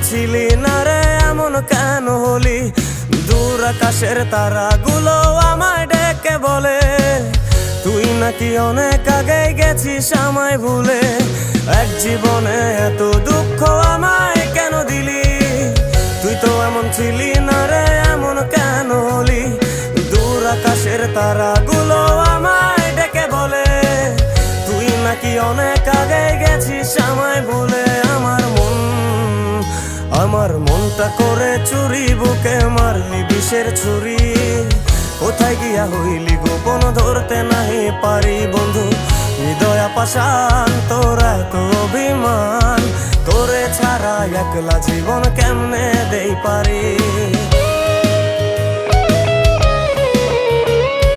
ছিলি না রে এমন কেন হলি? দূর আকাশের তারাগুলো আমায় ডেকে বলে তুই নাকি অনেক আগে গেছিস আমায় ভুলে। এক জীবনে এত দুঃখ আমায় কেন দিলি? তুই তো এমন ছিলি না রে এমন কেন হলি? দূর আকাশের তারাগুলো আমায় ডেকে বলে তুই নাকি অনেক আগে গেছিস আমায় ভুলে। আমার মনটা করে চুরি, বুকে মারলি বিষের ছুরি। কোথায় গিয়া হইলি গোপন ধরতে নাহি পারি বন্ধু। হৃদয় পাষাণ তোর এত অভিমান, তোরে ছাড়া একলা জীবন কেমনে দেই পারি।